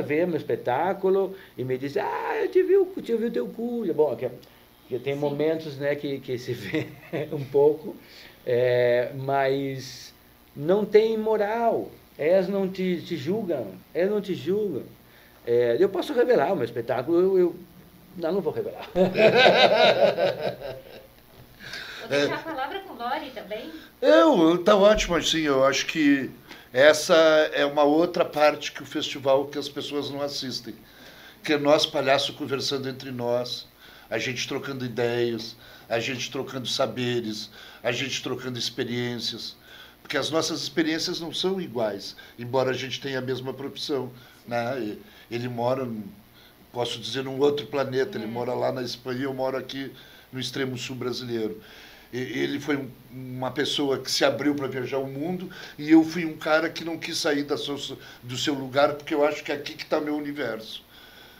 ver meu espetáculo e me dizem, eu te vi o teu cu. Bom, que tem Sim. momentos, né, que se vê um pouco, mas não tem moral, elas não te julgam, elas não te julgam. Eu posso revelar o meu espetáculo, não vou revelar. Vou deixar a palavra com Lori também. Tá ótimo, assim, eu acho que essa é uma outra parte que o festival que as pessoas não assistem, que é nós, palhaços, conversando entre nós, a gente trocando ideias, a gente trocando saberes, a gente trocando experiências, porque as nossas experiências não são iguais, embora a gente tenha a mesma profissão, né? Ele mora, posso dizer, num outro planeta, ele mora lá na Espanha, eu moro aqui no extremo sul brasileiro. Ele foi uma pessoa que se abriu para viajar o mundo e eu fui um cara que não quis sair do seu lugar, porque eu acho que é aqui que está meu universo.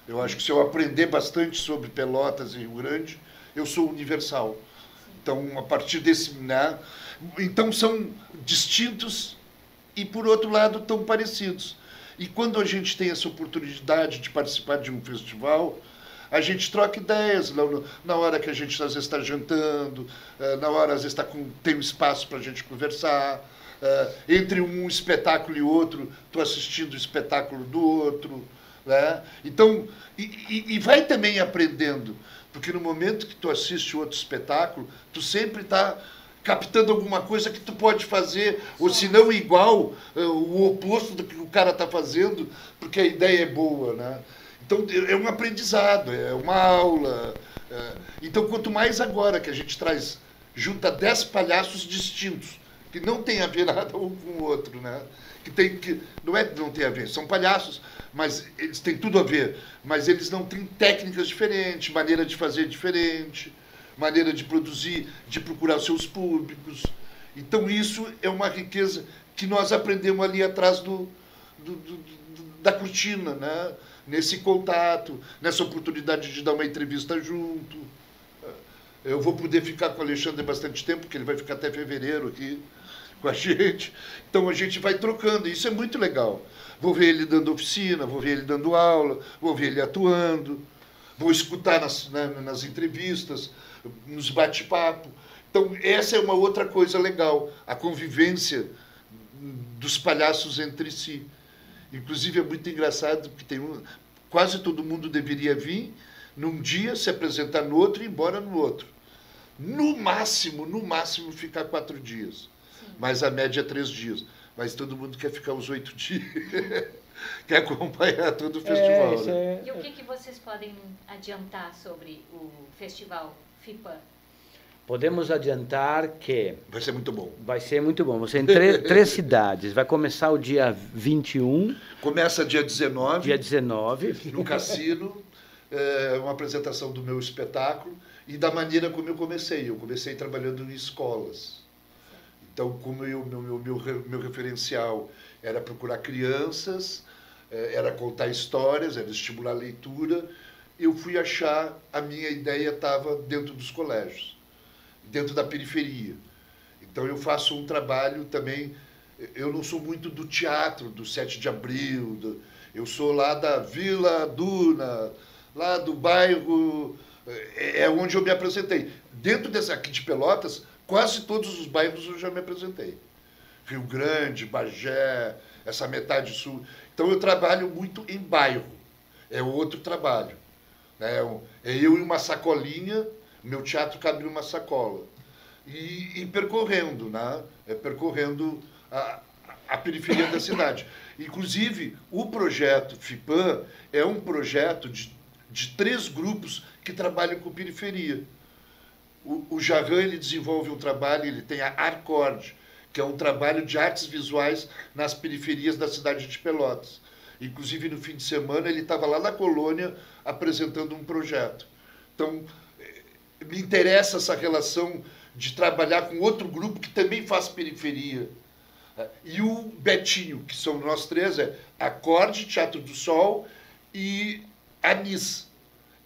Eu acho que se eu aprender bastante sobre Pelotas e Rio Grande, eu sou universal. Então, a partir desse... Né? Então, são distintos e, por outro lado, tão parecidos. E quando a gente tem essa oportunidade de participar de um festival, a gente troca ideias na hora que a gente, às vezes, está jantando, na hora, às vezes, tem um espaço para a gente conversar. Entre um espetáculo e outro, estou assistindo o espetáculo do outro. Né? Então, e vai também aprendendo, porque no momento que tu assiste outro espetáculo, tu sempre está captando alguma coisa que tu pode fazer, ou se não igual, o oposto do que o cara está fazendo, porque a ideia é boa, né? Então, é um aprendizado, é uma aula. Então, quanto mais agora que a gente junta 10 palhaços distintos, que não tem a ver nada um com o outro, né? Não é que não tem a ver, são palhaços, mas eles têm tudo a ver, mas eles não têm técnicas diferentes, maneira de fazer diferente, maneira de produzir, de procurar seus públicos. Então, isso é uma riqueza que nós aprendemos ali atrás da cortina, né? Nesse contato, nessa oportunidade de dar uma entrevista junto. Eu vou poder ficar com o Alexandre bastante tempo, porque ele vai ficar até fevereiro aqui com a gente. Então, a gente vai trocando, e isso é muito legal. Vou ver ele dando oficina, vou ver ele dando aula, vou ver ele atuando, vou escutar nas entrevistas, nos bate-papo. Então, essa é uma outra coisa legal, a convivência dos palhaços entre si. Inclusive, é muito engraçado, porque quase todo mundo deveria vir num dia, se apresentar no outro e ir embora no outro. No máximo, ficar 4 dias. Sim. Mas a média é 3 dias. Mas todo mundo quer ficar os 8 dias. Quer acompanhar todo o festival. Né? E o que vocês podem adiantar sobre o festival FIPAM? Podemos adiantar que... Vai ser muito bom. Vai ser muito bom. Você em 3 cidades. Vai começar o dia 21. Começa dia 19. Dia 19. No Cassino. Uma apresentação do meu espetáculo e da maneira como eu comecei. Eu comecei trabalhando em escolas. Então, como meu referencial era procurar crianças, era contar histórias, era estimular a leitura, eu fui achar, a minha ideia estava dentro dos colégios, dentro da periferia. Então, eu faço um trabalho também, eu não sou muito do teatro, do 7 de abril, eu sou lá da Vila Duna, lá do bairro, é onde eu me apresentei. Dentro dessa aqui de Pelotas, quase todos os bairros eu já me apresentei. Rio Grande, Bagé, essa metade sul. Então, eu trabalho muito em bairro. É outro trabalho. Né? É eu e uma sacolinha, meu teatro cabe numa sacola. E percorrendo, né? Percorrendo a periferia da cidade. Inclusive, o projeto FIPAM é um projeto de 3 grupos que trabalham com periferia. O Jarran, ele desenvolve um trabalho, ele tem a Arcord, que é um trabalho de artes visuais nas periferias da cidade de Pelotas. Inclusive, no fim de semana, ele estava lá na colônia apresentando um projeto. Então, me interessa essa relação de trabalhar com outro grupo que também faz periferia. E o Betinho, que são nós três, é Acorde, Teatro do Sol e Anis,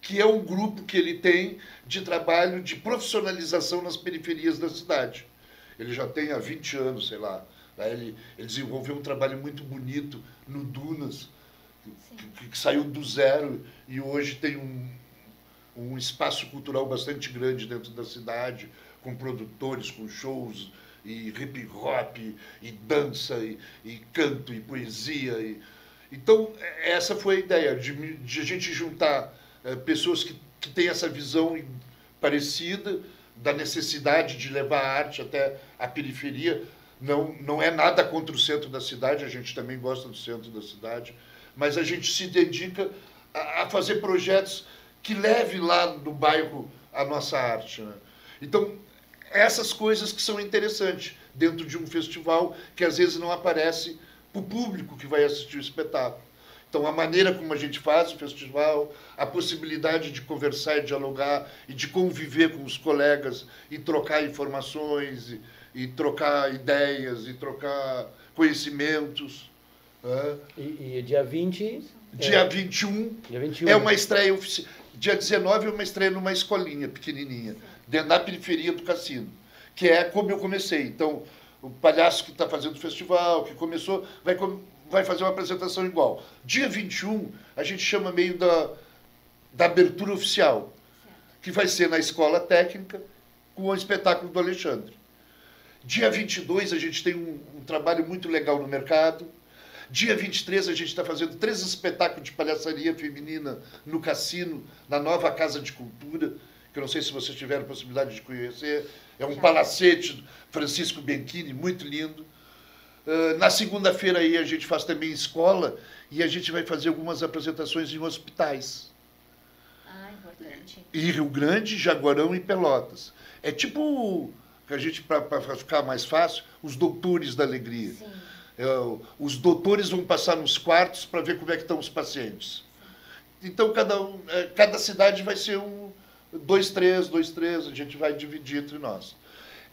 que é um grupo que ele tem de trabalho de profissionalização nas periferias da cidade. Ele já tem há 20 anos, sei lá. Ele desenvolveu um trabalho muito bonito no Dunas, que saiu do zero e hoje tem um espaço cultural bastante grande dentro da cidade, com produtores, com shows, e hip hop, e dança, e canto, e poesia. Então, essa foi a ideia, de a gente juntar pessoas que têm essa visão parecida da necessidade de levar a arte até a periferia. Não é nada contra o centro da cidade, a gente também gosta do centro da cidade, mas a gente se dedica a fazer projetos que levem lá no bairro a nossa arte, né? Então, essas coisas que são interessantes dentro de um festival que às vezes não aparece para o público que vai assistir o espetáculo. Então, a maneira como a gente faz o festival, a possibilidade de conversar e dialogar e de conviver com os colegas e trocar informações e trocar ideias e trocar conhecimentos. E dia 20? Dia 21 é uma estreia oficial. Dia 19 é uma estreia numa escolinha pequenininha, na periferia do Cassino, que é como eu comecei. Então, o palhaço que está fazendo o festival, que começou, vai fazer uma apresentação igual. Dia 21, a gente chama meio da abertura oficial, que vai ser na Escola Técnica, com o espetáculo do Alexandre. Dia 22, a gente tem um trabalho muito legal no mercado. Dia 23, a gente está fazendo 3 espetáculos de palhaçaria feminina no Cassino, na nova Casa de Cultura, que eu não sei se vocês tiveram a possibilidade de conhecer. É um palacete do Francisco Bianchini, muito lindo. Na segunda-feira aí a gente faz também escola e a gente vai fazer algumas apresentações em hospitais. Importante. Em Rio Grande, Jaguarão e Pelotas. É tipo, a gente, para ficar mais fácil, os doutores da alegria. Sim. Os doutores vão passar nos quartos para ver como é que estão os pacientes. Então, cada cidade vai ser 2, 3, 2, 3, a gente vai dividir entre nós.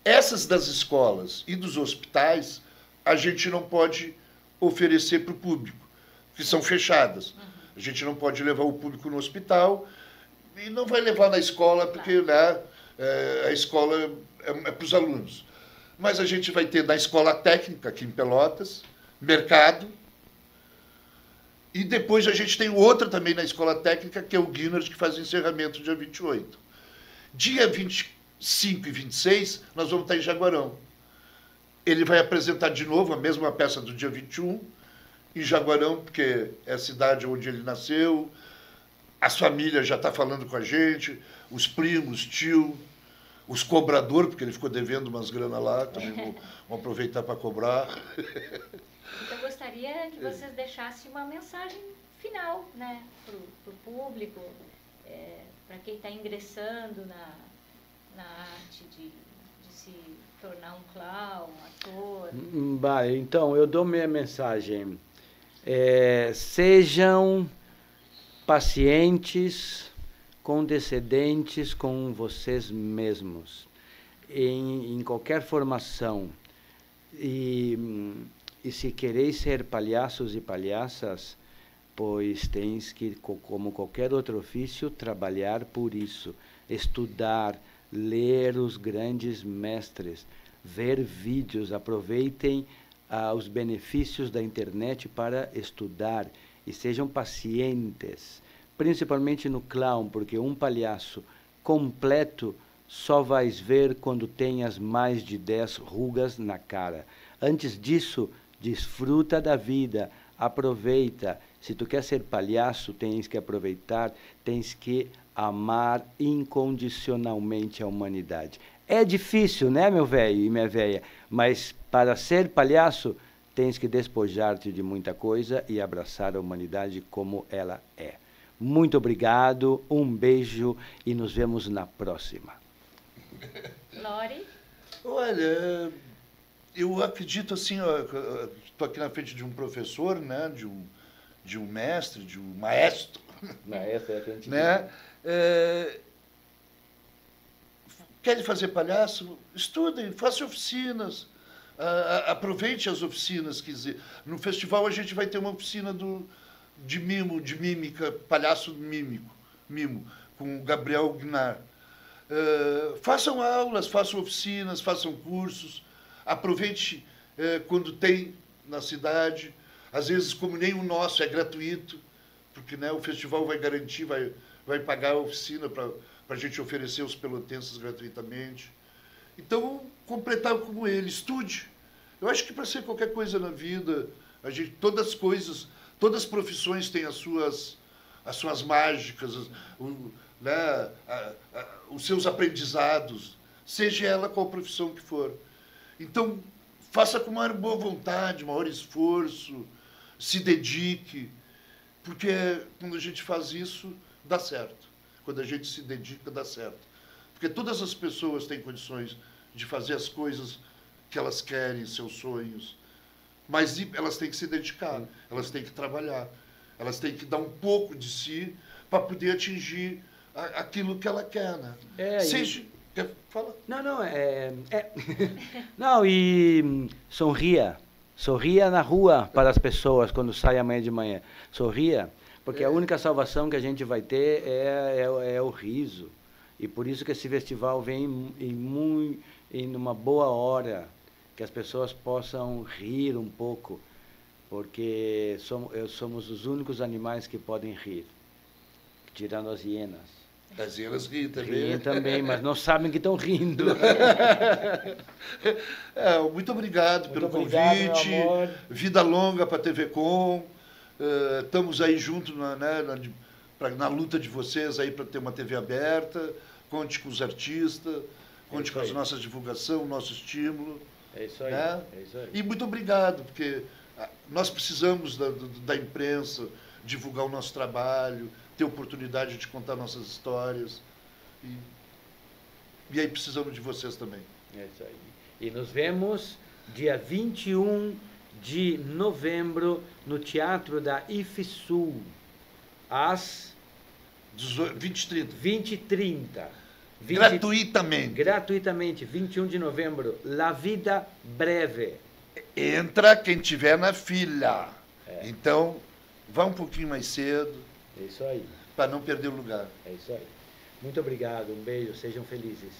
Essas das escolas e dos hospitais, a gente não pode oferecer para o público, que são fechadas. A gente não pode levar o público no hospital e não vai levar na escola, porque a escola é para os alunos. Mas a gente vai ter na Escola Técnica, aqui em Pelotas, mercado, e depois a gente tem outra também na Escola Técnica, que é o Guinness, que faz o encerramento dia 28. Dia 25 e 26, nós vamos estar em Jaguarão. Ele vai apresentar de novo a mesma peça do dia 21, em Jaguarão, porque é a cidade onde ele nasceu, as famílias já estão falando com a gente, os primos, tio, os cobradores, porque ele ficou devendo umas granas lá, também vão aproveitar para cobrar. Então, eu gostaria que vocês deixassem uma mensagem final, né, para o público, para quem está ingressando na arte de se tornar um clown, um ator. Então, eu dou minha mensagem. Sejam pacientes, condescendentes com vocês mesmos, em qualquer formação. E se quereis ser palhaços e palhaças, pois tens que, como qualquer outro ofício, trabalhar por isso, estudar, ler os grandes mestres, ver vídeos, aproveitem os benefícios da internet para estudar e sejam pacientes, principalmente no clown, porque um palhaço completo só vais ver quando tenhas mais de 10 rugas na cara. Antes disso, desfruta da vida, aproveita. Se tu quer ser palhaço, tens que aproveitar, tens que amar incondicionalmente a humanidade. É difícil, né, meu velho e minha velha? Mas para ser palhaço, tens que despojar-te de muita coisa e abraçar a humanidade como ela é. Muito obrigado, um beijo e nos vemos na próxima. Lori? Olha, eu acredito assim, estou aqui na frente de um professor, né, de um mestre, de um maestro, Maestro é a gente né? Querem fazer palhaço? Estudem, façam oficinas. Aproveite as oficinas. Quer dizer, no festival a gente vai ter uma oficina de mimo, de mímica, palhaço mimo, com o Gabriel Gnar. Façam aulas, façam oficinas, façam cursos. Aproveite quando tem na cidade. Às vezes, como nem o nosso é gratuito, porque, né, o festival vai garantir, vai pagar a oficina para a gente oferecer os pelotenses gratuitamente. Então, completar como ele, estude. Eu acho que para ser qualquer coisa na vida, todas as profissões têm as suas mágicas, né, os seus aprendizados, seja ela qual profissão que for. Então, faça com maior boa vontade, maior esforço, se dedique, porque quando a gente faz isso, dá certo. Quando a gente se dedica, dá certo. Porque todas as pessoas têm condições de fazer as coisas que elas querem, seus sonhos, mas elas têm que se dedicar, elas têm que trabalhar, elas têm que dar um pouco de si para poder atingir aquilo que ela quer, né? Quer falar? Não, e sorria na rua para as pessoas quando sai amanhã de manhã. Sorria, porque a única salvação que a gente vai ter é o riso. E por isso que esse festival vem em uma boa hora, que as pessoas possam rir um pouco, porque somos os únicos animais que podem rir, tirando as hienas. As hienas riem também. Riem também, mas não sabem que estão rindo. Muito obrigado pelo convite. Vida longa para a TV Com. Estamos aí juntos na luta de vocês aí para ter uma TV aberta. Conte com os artistas, conte com a nossa divulgação, o nosso estímulo. É isso aí. Né? É isso aí. E muito obrigado, porque nós precisamos da imprensa divulgar o nosso trabalho, ter oportunidade de contar nossas histórias. E aí precisamos de vocês também. É isso aí. E nos vemos dia 21 de novembro no Teatro da IFSUL, às 20h30. Gratuitamente, 21 de novembro, La Vida Breve. Entra quem tiver na fila. Então, vá um pouquinho mais cedo. É isso aí. Para não perder o lugar. É isso aí. Muito obrigado, um beijo, sejam felizes.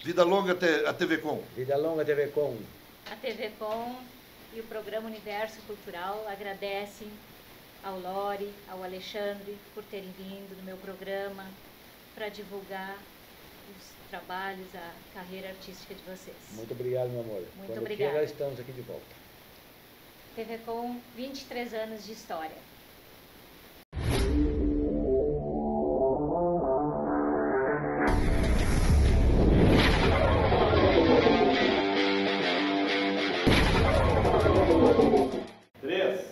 Vida longa a TV Com. Vida longa a TV Com. A TV Com e o programa Universo Cultural agradecem ao Lori, ao Alexandre, por terem vindo no meu programa para divulgar os trabalhos, a carreira artística de vocês. Muito obrigado, meu amor. Muito obrigada. Estamos aqui de volta. TV Com, 23 anos de história.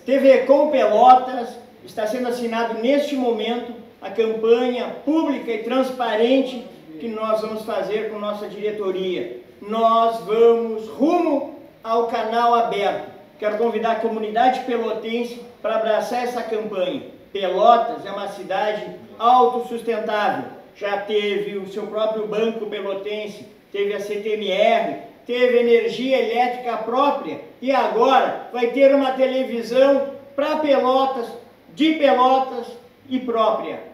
TV Com Pelotas está sendo assinado neste momento a campanha pública e transparente que nós vamos fazer com nossa diretoria. Nós vamos rumo ao canal aberto. Quero convidar a comunidade pelotense para abraçar essa campanha. Pelotas é uma cidade autossustentável. Já teve o seu próprio banco pelotense, teve a CTMR, teve energia elétrica própria e agora vai ter uma televisão para Pelotas, de Pelotas e própria.